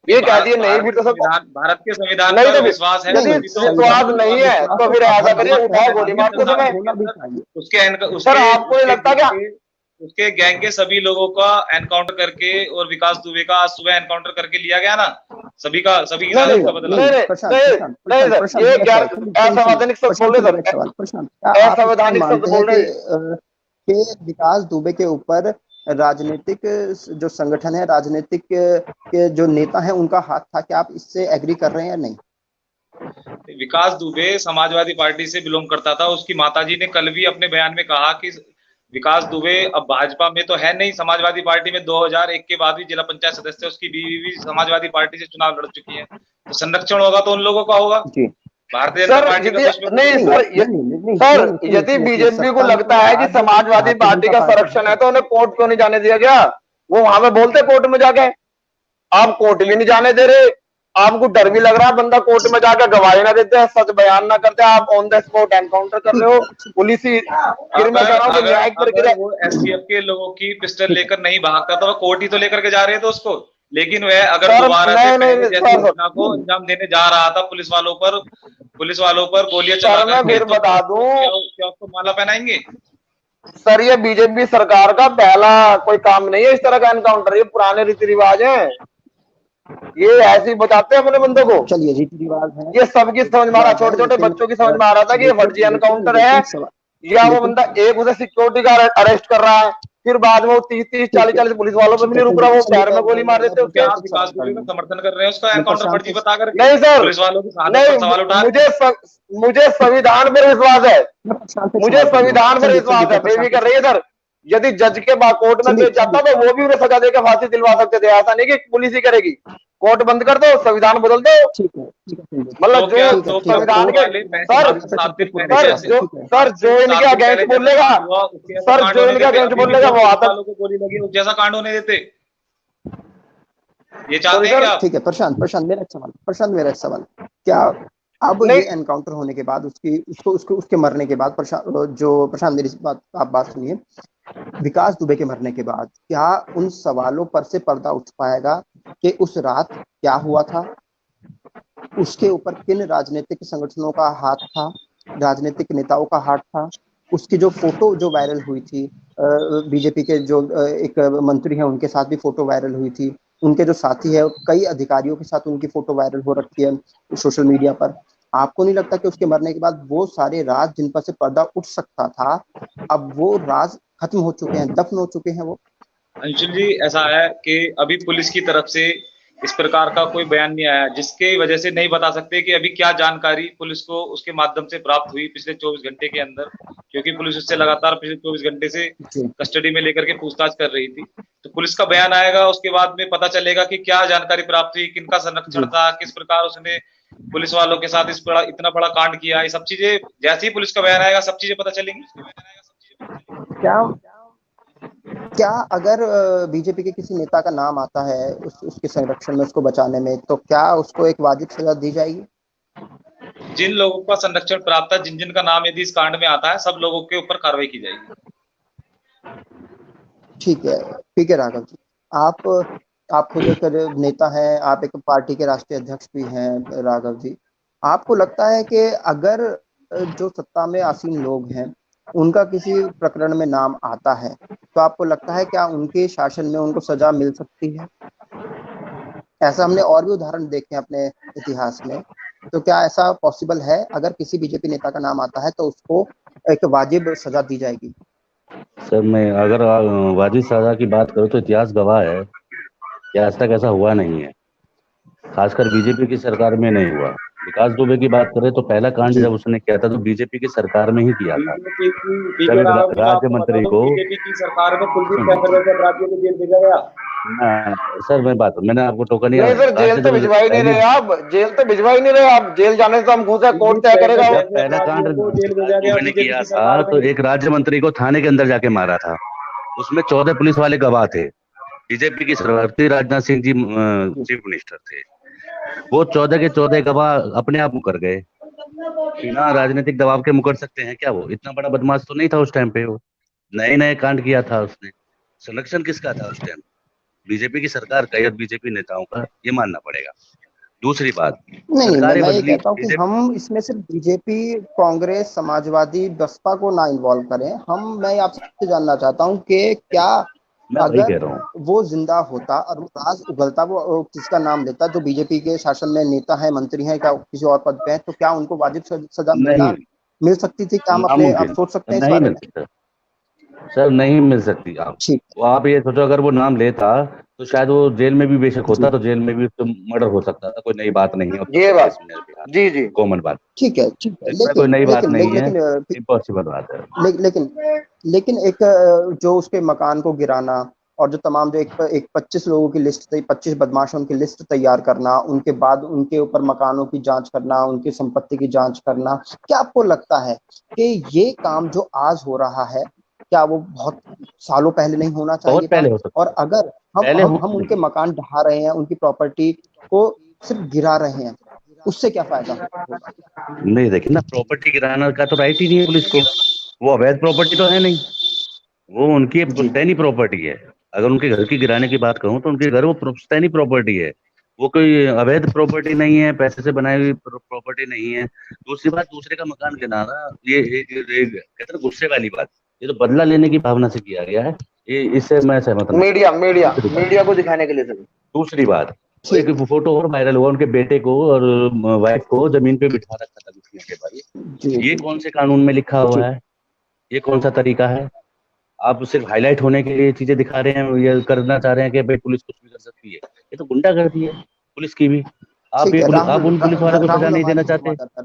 नहीं, ये कह दिए नहीं, फिर तो सब भारत के संविधान नहीं। पर तो विश्वास है, नहीं यदि नहीं, तभी तो संविधान विश्वास पर नहीं है विश्वास तो तो फिर का ऐसा हर करिए, देश का उठाओ है, गोली भारतीय मार दो संविधान तुम्हें। होना भी अंदर चाहिए। सर आपको ये लगता क्या? उसके गैंग के सभी लोगों का एनकाउंटर करके और विकास दुबे का आज सुबह एनकाउंटर करके लिया गया ना, सभी की नहीं नहीं शहादत नहीं का बदला। नहीं नहीं, नहीं प्रशांत नहीं प्रशांत नहीं प्रशांत सर, प्रशांत ये मेरा गैर सवाल सुनिए असंवैधानिक शब्द बोल प्रशांत रहे मेरा एक सर, सवाल, प्रशांत क्या आप इस पर असंवैधानिक शब्द मानते हैं बोल रहे। कि विकास दुबे के ऊपर राजनीतिक जो संगठन है, राजनीतिक के जो नेता हैं, उनका हाथ था? क्या आप इससे एग्री कर रहे हैं या नहीं? विकास दुबे समाजवादी पार्टी से बिलोंग करता था। उसकी माताजी ने कल भी अपने बयान में कहा कि विकास दुबे अब भाजपा में तो है नहीं, समाजवादी पार्टी में 2001 के बाद भी जिला पंचायत सदस्य, उसकी बीवी भी समाजवादी पार्टी से चुनाव लड़ चुकी है। तो संरक्षण होगा तो उन लोगों का होगा, जी भारतीय जनता सर पार्टी का यदि तो उसमें कोई नहीं नहीं हिस्सा सर नहीं। सर यदि सुनिए, बीजेपी को सत्ता में लगता तो है कि आज समाजवादी भारतीय पार्टी जनता का पार्टी संरक्षण है। है तो उन्हें कोर्ट क्यों नहीं जाने दिया गया? वो वहां में बोलते कोर्ट में जाके, आप कोर्ट भी नहीं जाने दे रहे। आपको डर भी लग रहा है बंदा कोर्ट में जाकर गवाही ना देते, सच बयान ना करते, आप ऑन द स्पॉट एनकाउंटर कर रहे हो पुलिस ही। फिर मैं कह अगर रहा हूँ कि अगर न्यायिक अगर प्रक्रिया, वो एसटीएफ के लोगों की पिस्टल ठीक है लेकर नहीं भागता तो वो कोर्ट ही तो लेकर के जा रहे थे उसको। लेकिन वह अगर सर दोबारा से नहीं नहीं पहले नहीं, जैसी सर घटना को नहीं अंजाम देने जा रहा था, पुलिस वालों पर गोलियां चला सर मैं करके, फिर तो बता दूं, क्या उसको माला पहनाएंगे? सर ये बीजेपी सरकार का पहला कोई काम नहीं है इस तरह का एनकाउंटर, ये पुराने रीति रिवाज है, ये ऐसे ही बताते हैं अपने बंदों को। चलिए, रीति रिवाज है, ये सबकी समझ में आ रहा, रिवाज है, छोटे छोटे लेकिन बच्चों की समझ में आ रहा था कि ये फर्जी एनकाउंटर है, सवाल, या वो लेकिन बंदा एक उसे सिक्योरिटी गार्ड अरेस्ट कर रहा है, फिर बाद में वो 30-30 ठीक है 40-40 पुलिस वालों पे भी ठीक है, नहीं रुक रहा, वो चलिए पैर में गोली मार देते उसके। क्या प्रशांत आप एक विकास सवाल दुबे का करूंगा समर्थन कर रहे हैं, उसका मैं एनकाउंटर प्रशांत फर्जी बता करके नहीं सर, पुलिस वालों की शहादत नहीं पर सवाल उठा रहे हैं? मुझे संविधान पर विश्वास है, मैं प्रशांत एक मुझे सवाल करूंगा, संविधान पर चलिए चलिए विश्वास है, मैं बेबी प्रशांत कर रही है सर। यदि जज के बाद कोर्ट में चलिए केस जाता चलिए तो वो भी उन्हें सजा देकर फांसी दिलवा सकते थे, ऐसा नहीं कि पुलिस ही करेगी। कोर्ट बंद कर दो, संविधान बदल दो, ठीक है चलिए, मतलब जो ठीक है वो संविधान के, पहले सर 7 दिन पहले पूरा जैसे जो ठीक है सर जो इनके 7 दिन अगेंस्ट पहले जैसा बोलेगा, कांड हुआ, उसके जैसा सर कांड जो होने इनके देते? अगेंस्ट अभी भी बोलेगा जो वो पुलिस आता। वालों को गोली लगी है, उस जैसा कांड होने देते? ये सॉरी चाहते हैं सर, क्या? ठीक है प्रशांत मेरा एक सवाल, क्या अब नहीं ये एनकाउंटर होने के बाद उसके मरने के बाद, प्रशांत मेरी बात सुनिए, विकास दुबे के मरने के बाद क्या उन सवालों पर से पर्दा उठ पाएगा कि उस रात क्या हुआ था, उसके ऊपर किन राजनीतिक संगठनों का हाथ था, राजनीतिक नेताओं का हाथ था? उसकी जो फोटो जो वायरल हुई थी, बीजेपी के जो एक मंत्री हैं उनके साथ भी फोटो वायरल हुई थी, उनके जो साथी है कई अधिकारियों के साथ उनकी फोटो वायरल हो रखी है सोशल मीडिया पर। आपको नहीं लगता कि उसके मरने के बाद वो सारे राज जिन पर से पर्दा उठ सकता था, अब वो राज खत्म हो चुके हैं, दफन हो चुके हैं वो? अंशुल जी, ऐसा है कि अभी पुलिस की तरफ से इस प्रकार का कोई बयान नहीं आया, जिसके वजह से नहीं बता सकते कि अभी क्या जानकारी पुलिस को उसके माध्यम से प्राप्त हुई पिछले 24 घंटे के अंदर, क्योंकि पुलिस उससे लगातार पिछले 24 घंटे से जी कस्टडी में लेकर के पूछताछ कर रही थी। तो पुलिस का बयान आएगा, उसके बाद में पता चलेगा कि क्या जानकारी प्राप्त हुई, किनका संरक्षण जी था, किस प्रकार उसने पुलिस वालों के साथ इतना बड़ा कांड किया। ये सब चीजें जैसे ही पुलिस का बयान आएगा सब चीजें पता चलेंगी। क्या क्या अगर बीजेपी के किसी नेता का नाम आता है उसके संरक्षण में, उसको बचाने में, तो क्या उसको एक वाजिब सजा दी जाएगी? जिन लोगों का संरक्षण प्राप्त है, जिन जिन का नाम यदि इस कांड में आता है, सब लोगों के ऊपर कार्रवाई की जाएगी। ठीक है राघव जी। आप खुद एक नेता हैं, आप एक पार्टी के राष्ट्रीय अध्यक्ष भी हैं राघव जी। आपको लगता है कि अगर जो सत्ता में आसीन लोग हैं उनका किसी प्रकरण में नाम आता है, तो आपको लगता है क्या उनके शासन में उनको सजा मिल सकती है? ऐसा हमने और भी उदाहरण देखे हैं अपने इतिहास में। तो क्या ऐसा पॉसिबल है, अगर किसी बीजेपी नेता का नाम आता है तो उसको एक वाजिब सजा दी जाएगी? सर मैं अगर वाजिब सजा की बात करूँ तो इतिहास गवाह है कि आज तक ऐसा हुआ नहीं है, खासकर बीजेपी की सरकार में नहीं हुआ। विकास दुबे की बात करें तो पहला कांड जी जब उसने किया था तो बीजेपी की सरकार में ही किया था। जब बीके एक राघव जी, मैं राज्य आपको बता मंत्री दूं, को बीजेपी की सरकार में कुलदीप सुनिए, सेंगर जैसे अपराधियों को जेल भेजा गया। सर मैंने आपको टोका नहीं नहीं सर, जेल राज्य तो भिजवा ही नहीं पहली रहे आप, जेल तो भिजवा ही नहीं रहे आप। जेल जाने से तो हम खुश है, कोर्ट कुलदीप क्या करेगा सेंगर वो। जब जैसे पहला कांड अपराधियों को जेल विकास भेजा गया दुबे ने बीजेपी किया की था सरकार में तो ही। एक राज्य मंत्री को थाने के अंदर जाके मारा था। उसमें 14 पुलिस वाले गवाह थे। बीजेपी की सरकार, राजनाथ सिंह जी जी चीफ मिनिस्टर थे। वो 14 के 14 गवाह अपने आप मुकर गए। बिना राजनीतिक दबाव के मुकर सकते हैं क्या? वो इतना बड़ा बदमाश तो नहीं था उस टाइम पे। वो नए नए कांड किया था उसने। संरक्षण किसका था उस टाइम? बीजेपी की सरकार का या बीजेपी नेताओं का, ये मानना पड़ेगा। दूसरी बात, नहीं, सरकारें मैं ये बदली कहता हूँ कि बीजेपी। हम इसमें सिर्फ बीजेपी, कांग्रेस, समाजवादी, बसपा को ना इन्वॉल्व करें। मैं आपसे जानना चाहता हूँ कि क्या मैं वही अगर कह रहा हूँ। वो जिंदा होता और वो राज उगलता, वो किसका नाम लेता जो बीजेपी के शासन में नेता है, मंत्री हैं, क्या किसी और पद पे हैं, तो क्या उनको वाजिब सजा नहीं, मिल सकती थी? क्या आप नामुमकिन, सोच सकते हैं इस नहीं बारे में? मिलती सर, नहीं मिल सकती। ठीक आप ये सोचो, अगर वो नाम लेता तो शायद वो जेल में भी बेशक जी होता, तो जेल में भी तो मर्डर हो सकता था। कोई नई बात नहीं है उत्तर ये प्रदेश बात, में, बिहार जी जी। में, कॉमन बात। ठीक है। इसमें कोई नई बात नहीं है, लेकिन इम्पॉसिबल बात है। लेकिन लेकिन एक जो उसके मकान को गिराना और जो तमाम जो एक 25 लोगों की लिस्ट थी, 25 बदमाशों की लिस्ट तैयार करना, उनके बाद उनके ऊपर मकानों की जांच करना, उनकी संपत्ति की जांच करना, क्या आपको लगता है कि ये काम जो आज हो रहा है, क्या वो बहुत सालों पहले नहीं होना बहुत चाहिए था? पहले हो सकता और था, अगर पहले हो हम उनके नहीं। मकान ढहा रहे हैं, उनकी प्रॉपर्टी को सिर्फ गिरा रहे हैं, उससे क्या फायदा होगा? नहीं, देखिए ना, प्रॉपर्टी गिराना का तो राइट ही नहीं है पुलिस को। वो अवैध प्रॉपर्टी तो है नहीं, वो उनकी जी पुश्तैनी प्रॉपर्टी है। अगर उनके घर की गिराने की बात करूं तो उनके घर वो पुश्तैनी प्रॉपर्टी है। वो कोई अवैध प्रॉपर्टी नहीं है, पैसे से बनाई हुई प्रॉपर्टी नहीं है। दूसरी बात, दूसरे का मकान गिराना, ये कहते हैं ना, गुस्से वाली बात। ये तो बदला लेने की भावना से किया गया है। ये इससे मैं सहमत नहीं हूँ। मीडिया मीडिया दूसरी बात, मीडिया को दिखाने के लिए सर। दूसरी बात, वो एक ठीक है। फोटो और वायरल हुआ, उनके बेटे को और वाइफ को जमीन पे बिठा रखा था घुटने के भाई। ये कौन से कानून में लिखा हुआ जी है? ये कौन सा तरीका है? आप सिर्फ हाईलाइट होने के लिए चीजें दिखा रहे हैं, ये करना चाह रहे हैं कि भाई पुलिस कुछ भी कर सकती है। ये तो गुंडागर्दी है पुलिस की भी। ठीक है। आप उन पुलिस वालों को सजा राहुल नहीं देना हमारी चाहते? संवाददाता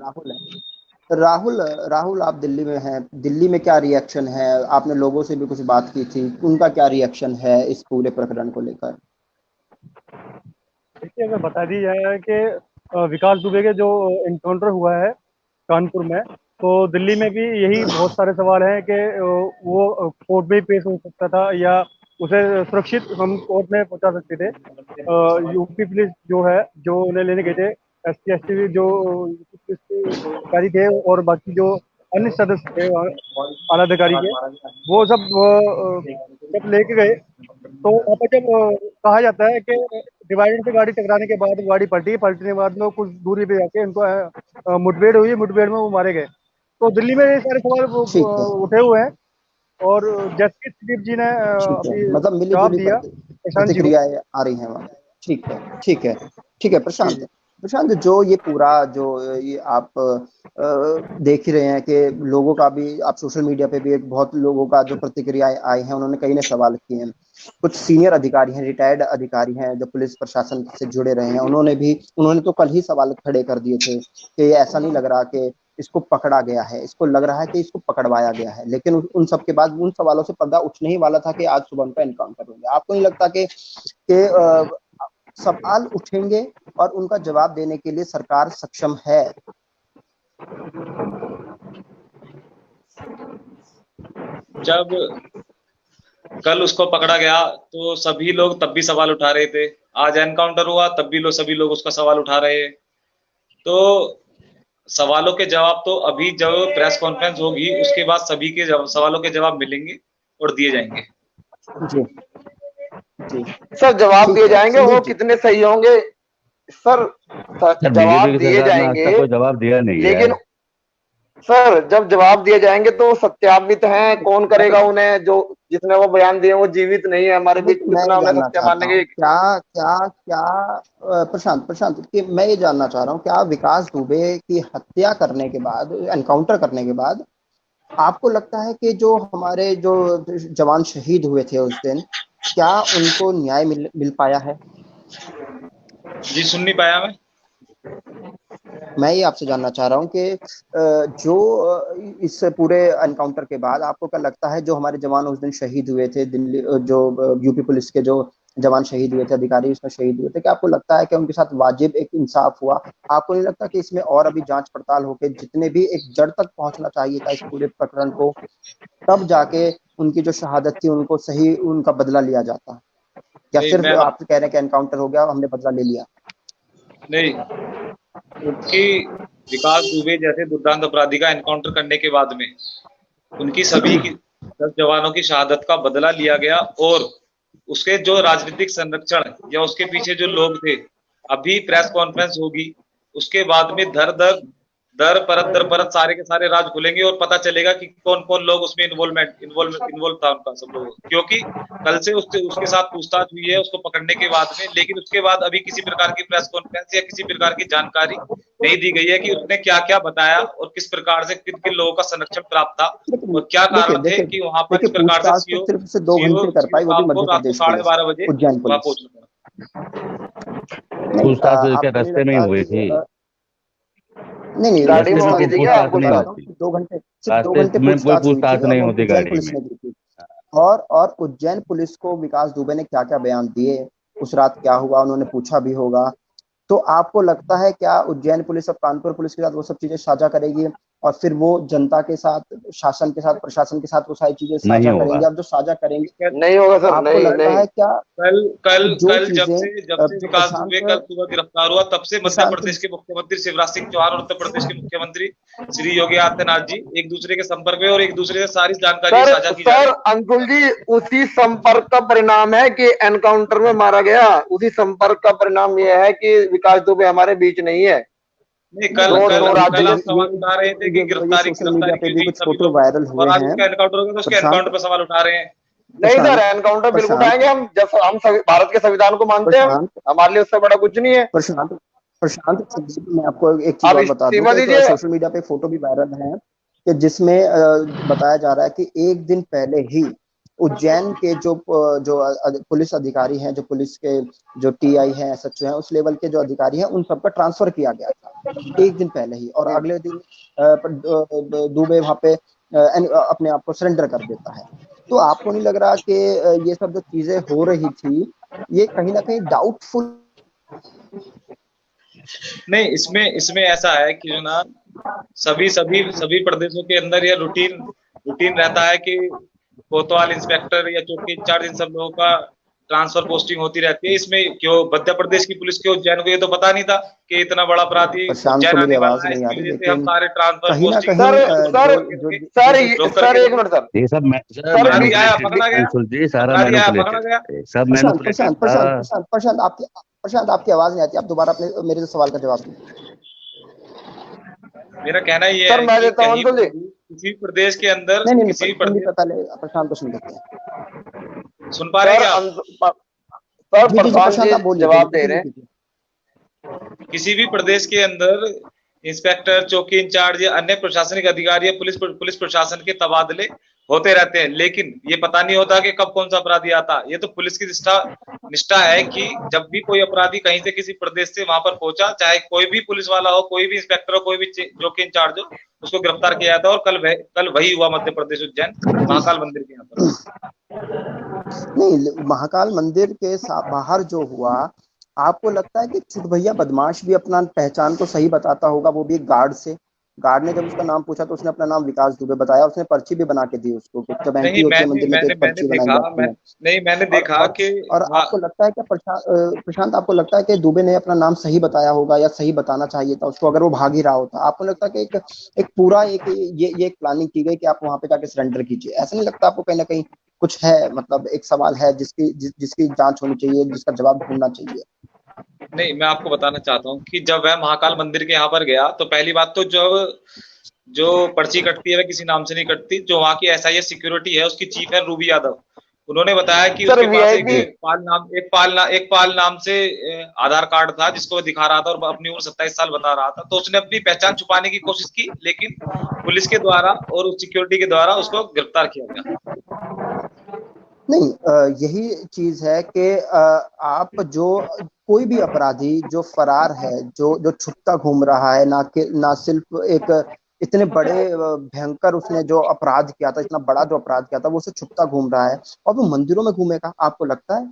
राहुल है। राहुल, आप दिल्ली में हैं, दिल्ली में क्या रिएक्शन है? आपने लोगों से भी कुछ बात की थी, उनका क्या रिएक्शन है इस पूरे प्रकरण को लेकर? देखिए, अगर बता दी जाए कि विकास दुबे के जो इनकाउंटर हुआ है कानपुर में, तो दिल्ली में भी यही बहुत सारे सवाल हैं कि वो कोर्ट में ही पेश हो सकता था, या उसे सुरक्षित हम कोर्ट में पहुंचा सकते थे। यूपी पुलिस जो है, जो उन्हें लेने गए थे, एसपी एसपी जो यूपी पुलिस के अधिकारी थे और बाकी जो अन्य सदस्य थे आला अधिकारी के, वो सब जब लेके गए, तो वहाँ पर जब कहा जाता है कि डिवाइडर से गाड़ी टकराने के बाद गाड़ी पलटने के बाद में कुछ दूरी पे जाके इनको मुठभेड़ हुई, मुठभेड़ में वो मारे गए। तो दिल्ली में ये सारे सवाल ठीक है। उठे हुए हैं, और जस्टिस दिलीप जी ने ठीक है, अभी मतलब मिली जवाब जुली दिया प्रशांत जी को। प्रतिक्रियाएं आ रही हैं वहाँ। ठीक है। ठीक है जी प्रशांत, जी। प्रशांत, जो ये पूरा जो ये आप देख ही रहे हैं कि लोगों का भी, आप सोशल मीडिया पे भी एक बहुत लोगों का जो प्रतिक्रिया आई हैं, उन्होंने कई ने सवाल किए हैं। कुछ सीनियर अधिकारी हैं, रिटायर्ड अधिकारी हैं जो पुलिस प्रशासन से जुड़े रहे हैं, उन्होंने तो कल ही सवाल खड़े कर दिए थे कि ऐसा नहीं लग रहा कि इसको पकड़ा गया है, इसको लग रहा है कि इसको पकड़वाया गया है। लेकिन उन सब के बाद उन सवालों से पर्दा उठने ही वाला था कि आज सुबह उनका एनकाउंटर हो गया। आपको नहीं लगता कि सवाल उठेंगे और उनका जवाब देने के लिए सरकार सक्षम है? जब कल उसको पकड़ा गया तो सभी लोग तब भी सवाल उठा रहे थे, आज एनकाउंटर हुआ तब भी सभी लोग उसका सवाल उठा रहे हैं। तो सवालों के जवाब तो अभी जब प्रेस कॉन्फ्रेंस होगी उसके बाद सभी के सवालों के जवाब मिलेंगे और दिए जाएंगे। जी जी सर, जवाब ठीक दिए है, जाएंगे, संदीप वो जी। कितने सही होंगे सर? सर जवाब बीजेपी की दिए सरकार ने आज जाएंगे, तक कोई जवाब दिया नहीं है। लेकिन सर जब जवाब दिए जाएंगे तो सत्यापित हैं, कौन करेगा उन्हें? जो जिसने वो बयान दिए वो जीवित नहीं है हमारे बीच, मैं कितना ये उन्हें जानना सत्य चाहता हूँ, मानेंगे? क्या क्या क्या प्रशांत प्रशांत कि मैं ये जानना चाह रहा हूँ, क्या विकास दुबे की हत्या करने के बाद, एनकाउंटर करने के बाद, आपको लगता है कि जो हमारे जो जवान शहीद हुए थे उस दिन, क्या उनको न्याय मिल पाया है? जी, सुन नहीं पाया मैं। मैं ये आपसे जानना चाह रहा हूँ कि जो इस पूरे एनकाउंटर के बाद आपको क्या लगता है, जो हमारे जवान उस दिन शहीद हुए थे, दिल्ली जो यूपी पुलिस के जो जवान शहीद हुए थे, अधिकारी उसमें शहीद हुए थे, क्या आपको लगता है कि उनके साथ वाजिब एक इंसाफ हुआ? आपको नहीं लगता कि इसमें और अभी जांच पड़ताल होकर जितने भी एक जड़ तक पहुंचना चाहिए था इस पूरे प्रकरण को, तब जाके उनकी जो शहादत थी उनको सही उनका बदला लिया जाता? या नहीं, सिर्फ आप कह रहे हैं कि एनकाउंटर हो गया, हमने बदला ले लिया? नहीं, क्योंकि विकास दुबे जैसे दुर्दांत अपराधी का एनकाउंटर करने के बाद में उनकी सभी की 10 जवानों की शहादत का बदला लिया गया और उसके जो राजनीतिक संरक्षण या उसके पीछे जो लोग थे, अभी प्रेस कॉन्फ्रेंस होगी उसके बाद में दर परत सारे के सारे राज खुलेंगे और पता चलेगा कि कौन कौन लोग उसमें इन्वॉल्व था उनका सब लोग। क्योंकि कल से उसके साथ पूछताछ हुई है उसको पकड़ने के बाद में, लेकिन उसके बाद अभी किसी प्रकार की प्रेस कॉन्फ्रेंस या किसी प्रकार की जानकारी नहीं दी गई है कि उसने क्या क्या बताया और किस प्रकार से किन किन लोगों का संरक्षण प्राप्त था और क्या कारण थे कि वहां पर इस प्रकार से पूछताछ तो सिर्फ से 2 घंटे कर पाई, वो भी साहब को मध्य रात को प्रदेश पुलिस, 12:30 बजे उज्जैन वहां पुलिस। पहुंचना पड़ा। नहीं, पूछताछ क्या आपको नहीं रास्ते में ही लगता हुई कि थी? नहीं, गाड़ी रास्ते में में होगी कोई थी मैं क्या, पूछताछ आपको आपको नहीं बता बता रहा रहा हूँ हूँ? होती। कि 2 घंटे, सिर्फ दो रास्ते घंटे में कोई पूछताछ हुई थी पूछताछ और नहीं वो होती उज्जैन गाड़ी पुलिस में। ने की थी। और उज्जैन पुलिस को विकास दुबे ने क्या क्या बयान दिए, उस रात क्या हुआ, उन्होंने पूछा भी होगा। तो आपको लगता है क्या उज्जैन पुलिस और कानपुर पुलिस के साथ वो सब चीजें साझा करेगी और फिर वो जनता के साथ, शासन के साथ, प्रशासन के साथ वो सारी चीजें नहीं साझा होगा। करेंगे? और जो साझा करेंगे, नहीं होगा सर, आपको नहीं लगता नहीं। है क्या कल कल जो कल चीजें जब से विकास दुबे कल प्रशांत सुबह गिरफ्तार हुआ तब से मध्य प्रशांत प्रदेश के मुख्यमंत्री शिवराज सिंह चौहान और उत्तर प्रदेश के मुख्यमंत्री श्री योगी आदित्यनाथ जी एक दूसरे के संपर्क में और एक दूसरे से सारी जानकारी सर साझा की जा सर रही अंकुल जी, उसी संपर्क का परिणाम है कि एनकाउंटर में मारा गया। उसी संपर्क का परिणाम यह है कि विकास दुबे हमारे बीच नहीं है। नहीं। कल दो कल दो राज्य कल के आप सवाल उठा रहे थे कि ये गिरफ्तारी सोशल मीडिया गिरफ्तारी पे क्यों भी नहीं कुछ सभी फोटो लोग, वायरल और हुए आज हैं। उसका एनकाउंटर हो गया तो उसके प्रशांत एनकाउंटर पर सवाल उठा रहे हैं। नहीं सर, प्रशांत एनकाउंटर बिल्कुल प्रशांत उठाएंगे हम, जब हम भारत के संविधान को मानते हैं, प्रशांत हमारे लिए उससे बड़ा कुछ नहीं है। प्रशांत प्रशांत संदीप, मैं आपको एक चीज आप और बता दूं इस्तीफा कि एक दीजिए। सोशल मीडिया पे फोटो भी वायरल है कि जिसमें बताया जा रहा है कि एक दिन पहले ही उज्जैन के जो पुलिस अधिकारी हैं, जो पुलिस के जो टीआई हैं, एसएचओ हैं, उस लेवल के जो अधिकारी हैं, उन सबका ट्रांसफर किया गया था एक दिन पहले ही, और अगले दिन दुबे वहां पे अपने आप को सरेंडर कर देता है। तो आपको नहीं लग रहा कि ये सब जो चीजें हो रही थी, ये कहीं ना कहीं डाउटफुल? नहीं, इसमें इसमें ऐसा है कि जो ना सभी प्रदेशों के अंदर ये रूटीन रूटीन रहता है कि कोतवाल, इंस्पेक्टर या चौकी इंचार्ज इन सब लोगों का ट्रांसफर पोस्टिंग होती रहती है। इसमें क्यों मध्य प्रदेश की पुलिस के उज्जैन को ये तो पता नहीं था कि इतना बड़ा अपराधी प्रशांत उज्जैन को मेरी आने आवाज वाला है, नहीं आ इसकी रही, वजह से हम लेकिन सारे ट्रांसफर कहीं ना पोस्टिंग सर कहीं सर जो सर रोक सर करके एक मिनट सर। ये सब सर अपराधी आया मैनिपुलेटेड पकड़ा है गया, अंशुल जी, सारा अपराधी आया पकड़ा मैनिपुलेटेड गया। है, सब प्रशांत मैनिपुलेटेड प्रशांत था। प्रशांत प्रशांत प्रशांत आपकी आवाज नहीं आती, आप दोबारा अपने मेरे से सवाल का जवाब दीजिए। मेरा कहना ये सर है मैं कि देता हूँ कहीं अंकुल पर जी। भी किसी प्रदेश के अंदर नहीं नहीं किसी संदीप प्रदेश, पे पहले प्रशांत को सुन लेते हैं। सुन पा रहे हैं सर क्या आप? जी सर जी जी प्रशांत प्रशांत, जी आप बोलिए, जवाब बोलिए, दे रहे कंटिन्यू हैं। कीजिए। किसी भी प्रदेश के अंदर इंस्पेक्टर, चौकी इंचार्ज या अन्य प्रशासनिक अधिकारी या पुलिस प्रशासन के तबादले होते रहते हैं, लेकिन ये पता नहीं होता कि कब कौन सा अपराधी आता। ये तो पुलिस की निष्ठा है कि जब भी कोई अपराधी कहीं से किसी प्रदेश से वहां पर पहुंचा, चाहे कोई भी पुलिस वाला हो, कोई भी इंस्पेक्टर हो, कोई भी चौकी इंचार्ज हो, उसको गिरफ्तार किया जाता है। और कल वही हुआ मध्य प्रदेश उज्जैन महाकाल मंदिर के यहाँ पर। नहीं, महाकाल मंदिर के बाहर जो हुआ, आपको लगता है कि छुट भैया बदमाश भी अपना पहचान को सही बताता होगा, वो भी एक गार्ड से? गार्ड ने जब उसका नाम पूछा तो उसने अपना नाम विकास दुबे बताया, उसने पर्ची भी बना के दी उसको, जब एंट्री नहीं, होती है मैंने मंदिर में तो मैंने एक मैंने पर्ची बनाई देखा जाती मैं है। नहीं मैंने देखा और, कि और आपको लगता है कि प्रशांत, आपको लगता है कि दुबे ने अपना नाम सही बताया होगा या सही बताना चाहिए था उसको, अगर वो भाग ही रहा होता? आपको लगता है कि एक पूरा ये एक प्लानिंग की गई कि आप वहां पे जाके सरेंडर कीजिए? ऐसा नहीं लगता आपको कहीं ना कहीं कुछ है, मतलब एक सवाल है जिसकी जांच होनी चाहिए, जिसका जवाब ढूंढना चाहिए? नहीं, मैं आपको बताना चाहता हूँ कि जब वह महाकाल मंदिर के यहाँ पर गया तो पहली बात तो जो पर्ची कटती है वह किसी नाम से नहीं कटती। जो वहाँ की एसआईएस सिक्योरिटी है, उसकी चीफ है रूबी यादव। उन्होंने बताया कि सर उसके पास वीआईपी एक पाल नाम से आधार कार्ड था जिसको वो दिखा रहा था और अपनी उम्र 27 साल बता रहा था। तो उसने अपनी पहचान छुपाने की कोशिश की, लेकिन पुलिस के द्वारा और सिक्योरिटी के द्वारा उसको गिरफ्तार किया गया। नहीं, यही चीज है कि आप जो कोई भी अपराधी जो फरार है, जो छुपता घूम रहा है, ना सिर्फ एक इतने बड़े भयंकर उसने जो अपराध किया था, इतना बड़ा जो अपराध किया था, वो उसे छुपता घूम रहा है और वो मंदिरों में घूमेगा? आपको लगता है?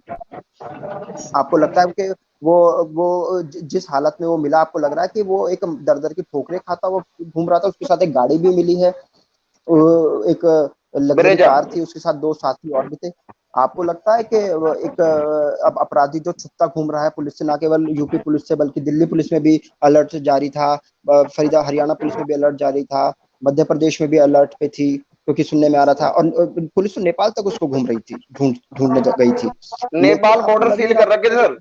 आपको लगता है कि वो जिस हालत में वो मिला, आपको लग रहा है कि वो एक दर दर की ठोकरें खाता वो घूम रहा था? उसके साथ एक गाड़ी भी मिली है, एक लग्जरी ब्रेजा कार थी, उसके साथ 2 साथी और भी थे। आपको लगता है कि एक अब अपराधी जो छुपता घूम रहा है, पुलिस से, ना केवल यूपी पुलिस से बल्कि दिल्ली पुलिस में भी अलर्ट जारी था, हरियाणा पुलिस में भी अलर्ट जारी था, मध्य प्रदेश में भी अलर्ट पे थी, क्योंकि सुनने में आ रहा था, और पुलिस तो नेपाल तक उसको घूम रही थी, ढूंढने गई थी। लेकिन नेपाल आपको बॉर्डर लग सील नहीं रहा कर रखे थे सर।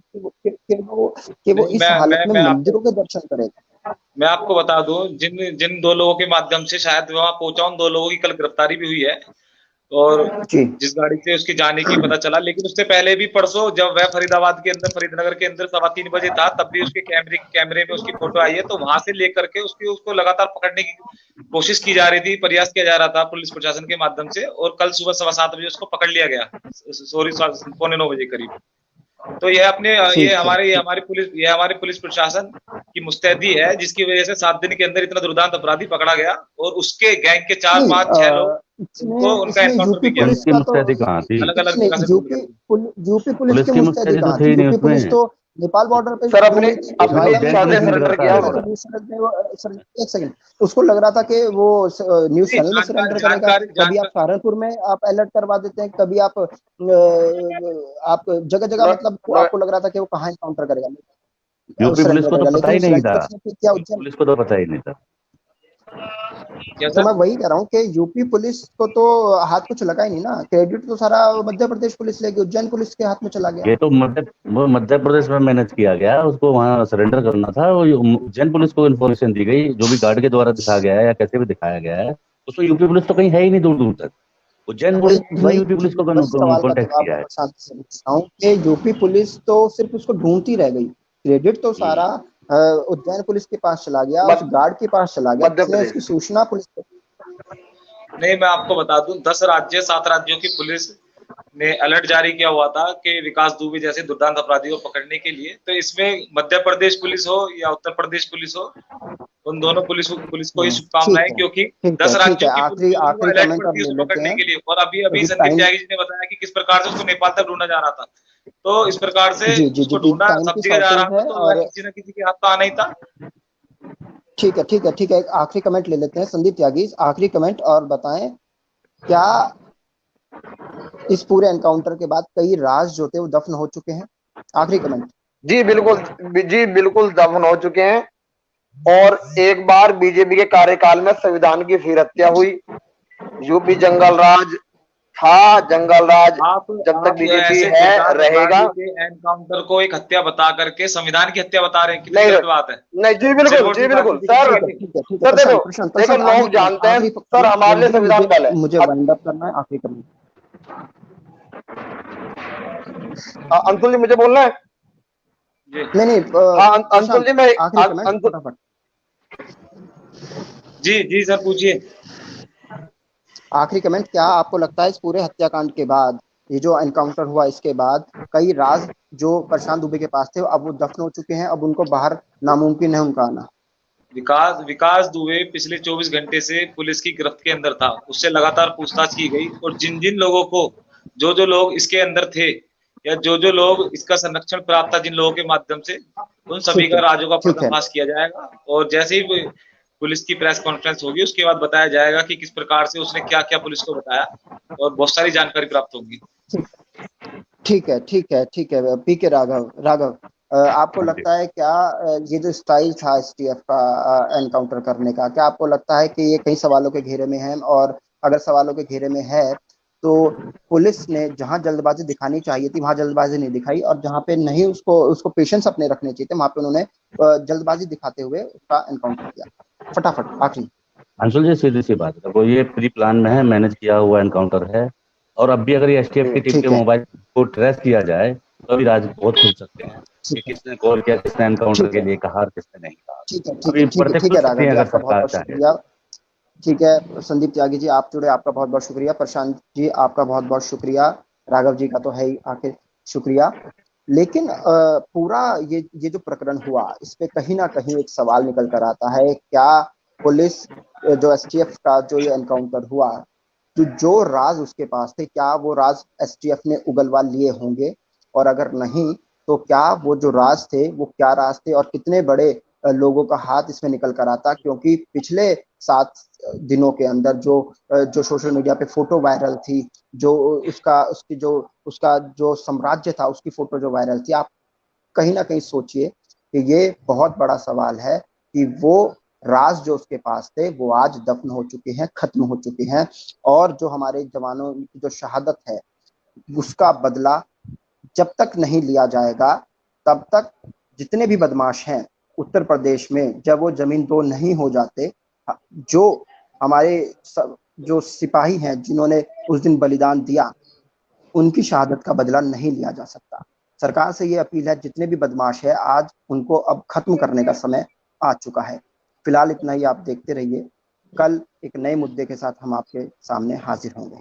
कि वो नहीं, इस हालत में मैं आपको मंदिरों के दर्शन करेगा? बता दूं, जिन जिन दो लोगों के माध्यम से शायद वहां पहुंचा, उन दो लोगों की कल गिरफ्तारी भी हुई है। और जी। जिस गाड़ी से उसकी जाने की पता चला, लेकिन उससे पहले भी परसों जब वह फरीदनगर के अंदर 3:15 बजे था, तब भी उसके कैमरे में उसकी फोटो आई है। तो वहां से लेकर के उसको लगातार पकड़ने की कोशिश की जा रही थी, प्रयास किया जा रहा था पुलिस प्रशासन के माध्यम से। और कल सुबह 7:15 बजे उसको पकड़ लिया गया, सॉरी 9:15 बजे करीब। तो ठीक है, ठीक। ये हमारी पुलिस प्रशासन की मुस्तैदी है, जिसकी वजह से 7 दिन के अंदर इतना दुर्दांत अपराधी पकड़ा गया। और उसके गैंग के 4, नहीं, 5, 6 लोग, उनको इसमें उनका इसमें एनकाउंटर यूपी भी किया पुलिस गया, उसकी का तो मुस्तैदी कहाँ थी? अलग अलग नहीं, जगह से ढूंढ करके। यूपी पुलिस पुलिस की की मुस्तैदी मुस्तैदी तो कहाँ थे थी? ही नहीं यूपी पुलिस उसमें। तो नेपाल बॉर्डर पे सर घूम अपनी रही थी। उसमें अपनी तो हालांकि उज्जैन इच्छा पुलिस से में सरेंडर गिरफ्तार किया हुआ। उन्होंने। न्यूज चैनल में एक सेकंड, उसको लग रहा था कि वो न्यूज नहीं, चैनल में सरेंडर करेगा। जानकारी कभी आप जानकारी सहारनपुर में आप अलर्ट करवा देते हैं, कभी आप जगह जगह, नो, मतलब नो, आपको लग रहा था कि वो कहाँ एनकाउंटर करेगा, यूपी पुलिस सरेंडर को तो करेगा, पता लेकिन ही उस नहीं था। रैंडर ने किया उज्जैन। पुलिस को तो पता ही नहीं था। क्या तो सर? मैं वही कह रहा हूँ कि यूपी पुलिस को तो हाथ कुछ लगा ही नहीं ना, क्रेडिट तो सारा मध्य प्रदेश पुलिस लेगी, उज्जैन पुलिस के हाथ में चला गया। ये तो मध्य प्रदेश में मैनेज किया गया, उसको वहां सरेंडर करना था। वो उज्जैन पुलिस को इन्फॉर्मेशन दी गई, जो भी गार्ड के द्वारा दिखाया गया है या कैसे भी दिखाया गया है। उसमें यूपी पुलिस तो कहीं है ही नहीं दूर दूर तक। उज्जैन वही पुलिस ने वही यूपी पुलिस को वही सवाल का कॉन्टेक्ट जवाब किया मैं है। प्रशांत से पूछ रहा हूँ कि यूपी पुलिस तो सिर्फ उसको ढूंढती रह गई, क्रेडिट तो सारा उज्जैन पुलिस के पास चला गया, उस गार्ड के पास चला गया मध्य जिसने प्रदेश। उसकी सूचना पुलिस को। नहीं, मैं आपको बता दूं, 7 राज्यों की पुलिस ने अलर्ट जारी किया हुआ था कि विकास दुबे जैसे दुर्दांत अपराधियों को पकड़ने के लिए। तो इसमें मध्य प्रदेश पुलिस हो या उत्तर प्रदेश पुलिस हो, उन दोनों पुलिस को ही ठीक शुभकामनाएं, है, क्योंकि ठीक 10 है, ठीक है। राज्यों की पुलिस आखिरी जो है वो आखिरी अलर्ट कमेंट पर अब थी ले उसको लेते पकड़ने हैं, के लिए। और अभी अभी क्योंकि संदीप टाइम। त्यागी जी ने बताया कि किस प्रकार से उसको नेपाल तक ढूंढा जा रहा था। तो इस प्रकार से जी जी जी उसको जी, ढूंढा, टाइम सब की जगह जा शॉर्टेज रहा था, है, तो वह और किसी न किसी के हाथ तो आना ही था। ठीक है, ठीक है, ठीक है। एक आखिरी कमेंट ले लेते हैं, संदीप त्यागी, आखिरी कमेंट, और बताएं क्या इस पूरे एनकाउंटर के बाद कई राज जो थे वो दफन हो चुके हैं? आखिरी कमेंट। जी बिल्कुल, जी बिल्कुल दफन हो चुके हैं। और एक बार बीजेपी के कार्यकाल में संविधान की फिर हत्या हुई। यूपी जंगल राज था, जंगल राज आप जब तक आप बीजेपी ऐसे है दुर्दांत रहेगा। अपराधी के एनकाउंटर को एक हत्या बता करके संविधान की हत्या बता रहे हैं, कितनी नहीं गलत बात है। नहीं, जी बिल्कुल, सिरमौर जी की बिल्कुल पार्टी दिखती सर। ठीक है, है। ठीक है, ठीक है। सर देखो, प्रशांत, प्रशांत, देखो प्रशांत, आखिरी लोग कमेंट, जानते हैं आखिरी सर हमारे लिए संविधान मुझे पहले। मुझे अब वाइंड अप करना है, आखिरी कमेंट। अंकुल जी मुझे बोलना है। नहीं नहीं अंशुल जी, मैं आखिरी कमेंट अंशुल फटाफट। जी जी सर पूछिए। आखिरी कमेंट, क्या आपको लगता है इस पूरे हत्याकांड के बाद, ये जो एनकाउंटर हुआ इसके बाद, कई राज जो प्रशांत दुबे के पास थे अब वो दफन हो चुके हैं, अब उनको बाहर नामुमकिन है उनका आना? विकास दुबे पिछले 24 घंटे से पुलिस की गिरफ्त के अंदर था। उससे लगातार पूछताछ की गई और जिन जिन लोगों को, जो जो लोग इसके अंदर थे या जो जो लोग इसका संरक्षण प्राप्त था जिन लोगों के माध्यम से, उन सभी ठीक का है, राजों का ठीक है, पर्दाफाश किया जाएगा। और जैसे ही पुलिस की प्रेस कॉन्फ्रेंस होगी उसके बाद बताया जाएगा कि किस प्रकार से उसने क्या क्या पुलिस को बताया और बहुत सारी जानकारी प्राप्त होगी। ठीक है, ठीक है, ठीक है। पी के राघव, आपको लगता है क्या ये जो स्टाइल था एसटीएफ का एनकाउंटर करने का, क्या आपको लगता है कि ये कई सवालों के घेरे में है? और अगर सवालों के घेरे में है तो पुलिस ने जहां जल्दबाजी दिखानी चाहिए थी वहां जल्दबाजी नहीं दिखाई, और जहां पे नहीं उसको उसको पेशेंस अपने रखने चाहिए थे वहां पे उन्होंने जल्दबाजी दिखाते हुए उसका एनकाउंटर किया? फटाफट आखिरी। अंशुल जी, सीधी सी बात है, वो ये प्री प्लान में है, मैनेज किया हुआ एनकाउंटर है। और अब भी अगर ये एसटीएफ की टीम के ठीक है, मोबाइल को ट्रेस किया जाए तो अभी राज बहुत खुल सकते हैं कि ठीक है, किसने कॉल किया, किसने एनकाउंटर ठीक के है, लिए कहा और किसने नहीं कहा। ठीक है, ठीक है, अभी ठीक है, पर्दे ठीक खुल है सकती राघव हैं जी, अगर आपका बहुत सरकार बहुत चाहे। शुक्रिया। ठीक है संदीप त्यागी जी, आप जुड़े, आपका बहुत बहुत शुक्रिया। प्रशांत जी आपका बहुत बहुत शुक्रिया। राघव जी का तो है ही आखिर शुक्रिया। लेकिन पूरा ये जो प्रकरण हुआ इस पे कहीं ना कहीं एक सवाल निकल कर आता है, क्या पुलिस जो एसटीएफ का जो ये एनकाउंटर हुआ, जो राज उसके पास थे, क्या वो राज एसटीएफ ने उगलवा लिए होंगे? और अगर नहीं तो क्या वो जो राज थे वो क्या राज थे, और कितने बड़े लोगों का हाथ इसमें निकल कर आता? क्योंकि पिछले 7 दिनों के अंदर जो सोशल मीडिया पे फोटो वायरल थी, जो उसका जो साम्राज्य था उसकी फोटो जो वायरल थी, आप कहीं ना कहीं सोचिए कि ये बहुत बड़ा सवाल है कि वो राज जो उसके पास थे वो आज दफन हो चुके हैं, खत्म हो चुके हैं। और जो हमारे जवानों की जो शहादत है उसका बदला जब तक नहीं लिया जाएगा तब तक जितने भी बदमाश हैं उत्तर प्रदेश में, जब वो जमीन दो नहीं हो जाते, जो हमारे जो सिपाही हैं जिन्होंने उस दिन बलिदान दिया, उनकी शहादत का बदला नहीं लिया जा सकता। सरकार से ये अपील है, जितने भी बदमाश है आज उनको अब खत्म करने का समय आ चुका है। फिलहाल इतना ही, आप देखते रहिए, कल एक नए मुद्दे के साथ हम आपके सामने हाजिर होंगे।